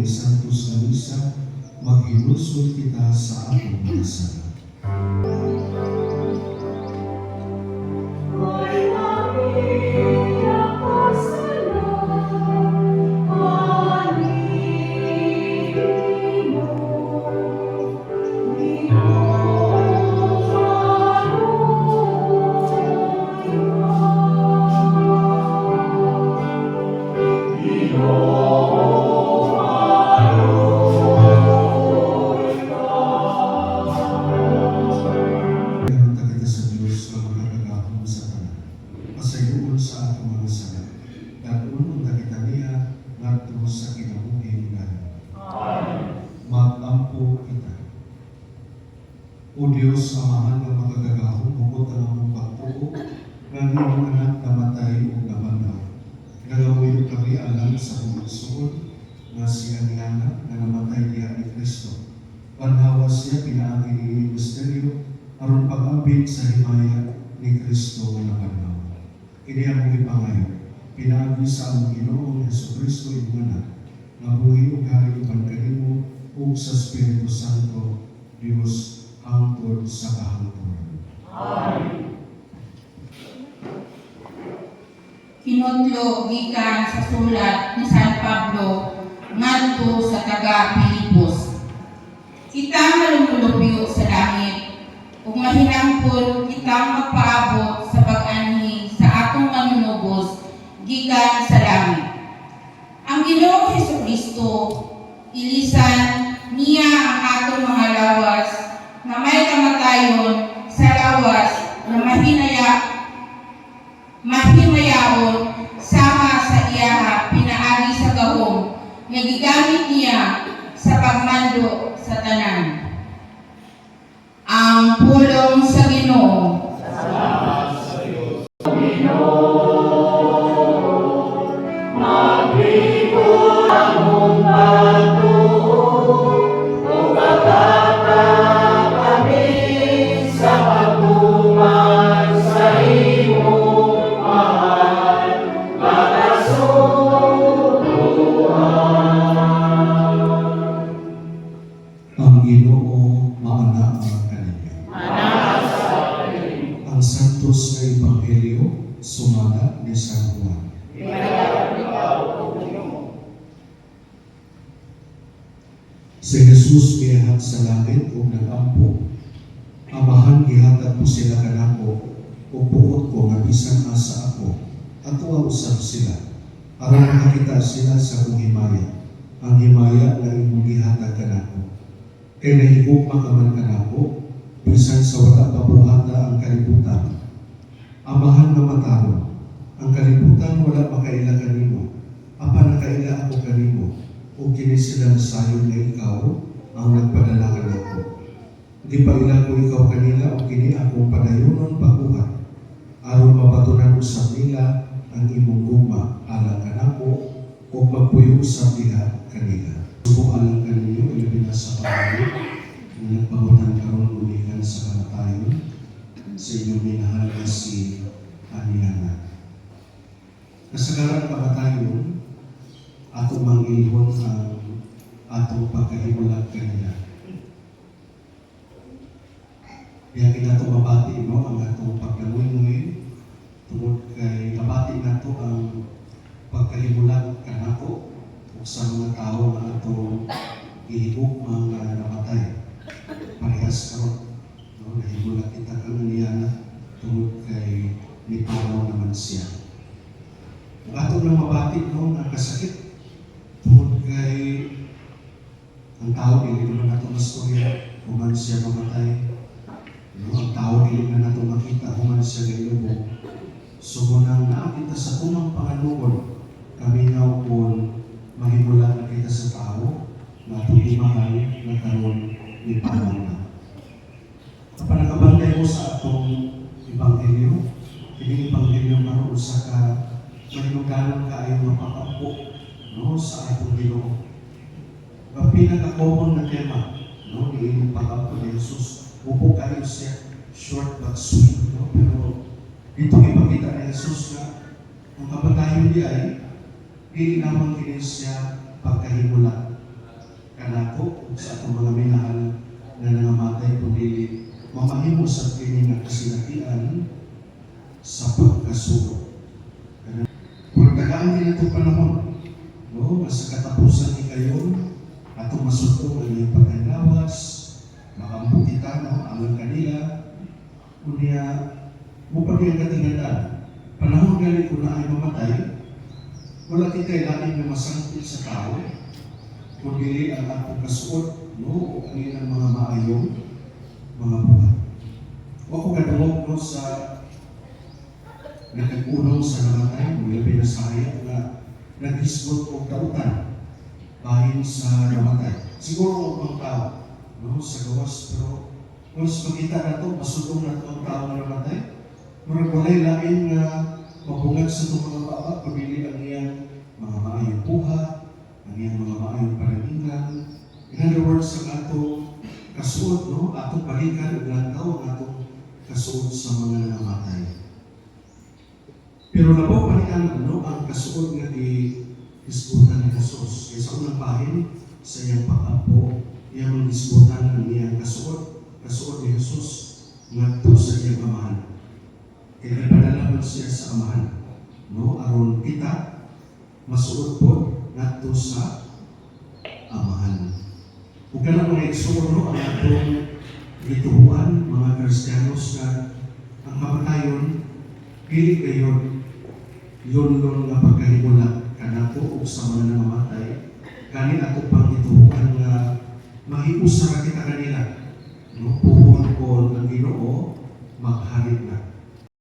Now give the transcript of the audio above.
Santos na misa, maghilusod kita sa atong mga sala. O Diyos, amahan ng magagahong bukod ang among pagtuo, nga niyong anak namatay o nabandaw. Nagamuyo kami alam sa pagsuod, nga si Aniana na namatay niya ni Kristo. Panhawas niya pinaagi ni misteryo, aron pag-abit sa himaya ni Kristo na bandaw. Ini ang ipangayo, pinaagi sa among Ginoong Hesus Kristo imuna, nga buhi o hari uban kanimo o sa Espiritu Santo, Diyos, hangtod sa kahangturan. Amen. Kinutlo gikan sa sulat ni San Pablo ngadto sa taga-Pilipos. Kita malumulupyo sa langit ug mahinampon kitang magpaabot sa pag-anhi sa atong manunubos gikan sa langit. Ang Ginoong Hesukristo ilisan niya ang atong mga lawas na may kamatayon sa lawas na mahimayaon sama sa iyaha pinaagi sa gahom nga gigamit niya sa pagmando sa tanan. Ang pulong sa Ginoo. Salamat sa Diyos. Ginoo, maglingkod ang mong pagtuo, o ang Santos na Ebanghelyo sumala ni San Juan. Si Jesus gihatag sa langit ug nag-ampo. Amahan gihatag mo sila kanako ug buot ko nga bisan asa ako. Ato usab sila aron makakita sila sa akong himaya. Ang himaya na imong gihatag kanako. Kay nahigugma ka man kanako bisan sa wala pabuhata ang kalibutan. Amahan nga mataron, ang kalibutan wala makaila kanimo. Apan nakaila ako kanimo, ug ug kini sila nasayon nga ikaw ang nagpadala kanako. Di pa ilang ko ikaw kanila ug kini akong padayonon pagbuhat aron mabatunan usab nila ang imong gugma alang kanako ug magpuyo usab diha kanila. Subo alang kaninyo ilabi na sa pagbuhat nga nagpabutan karon gumikan sa kamatayon sa inyong minahal nga si Aniana. Kasagaran kamatayon, atong mangilhon ang atong pagkahimulag kanila. Kaya kita mabati mo ang atong pagkaluy-luy tungod kay nabati nato ang pagkahimulag kanako o sa mga tao na atong ihigog mga namatay. Parehas karon. No, nahimulag kita kang Aniana tungod kay niparaw naman siya. Ang atong nang mabati no, ang kasakit tungod kay ang tao dili naman nato mastorya human siya mamatay. No, ang tao dili na nato makita human siya gayubo. So nang nakita sa unang pangaluon, kami nga kung mahimula na kita sa tao na itong mahal na karoon ni Panginoon. Kapag nakabantay mo sa atong Ebanghelyo, hindi Ebanghelyo karoon sa manilugalan ka ay mapakampo no, sa atong Ginoo. Ang pinaka-common na tema no, ni inyong pakampo ni Jesus, upo kayo siya, short but sweet. No? Pero dito ipakita ni Jesus na ang kamatayon di ay hindi naman kini siya pagkahimula kanako sa atong mga minahal na nangamatay kundi mamahimo sa kini nga kasinatian sa pagkasugo. Kung tagaan din itong panahon, no, sa katapusan ni kayo, atong masutong ang iyong pagkalawas, makampukitan no, ang kanila, kunya mupag yung katingatan. Panahon gali kung na ay mamatay, wala kita ilalim na masangkit sa tao, kundi ang atong kasuot, no, o ang ilang mga maayong mga buhat. O ako kadungog no, sa nagkagunong sa namatay, mula pinasaya na nag-isgot o kautan bahin sa namatay. Siguro ang tao, no, sa gawas, pero once makita na ito, masudong na ito ang tao na namatay, murag walay lain nga mabungad sa itong mga baba, pabili ang iyang mga maayong buhat, ang iyang mga maayong paraningan. In other words, ang atong kasuot, no, atong balikan, lantaw ang atong kasuot sa mga namatay. Pero labaw palikan no, ang kasuot nga di-isbutan ni Jesus. Kaya sa unang bahin, sa iyang pag-apo, iyang isbutan ang iyang kasuot ni Jesus ngadto sa iyang amahan. Kaya ipadala man siya sa amahan. No, aron kita masuot po ngadto sa amahan. Kung ka na mga eksoro, ang atong gitubuan, mga Kristiyanos na ang kamatayon, pili kayo yun nga pagkahimula kanako o sa mga namamatay, kani ato pang gitubuan nga mahiusa kita kanila. No, puhon ko ang Ginoo, magharit na.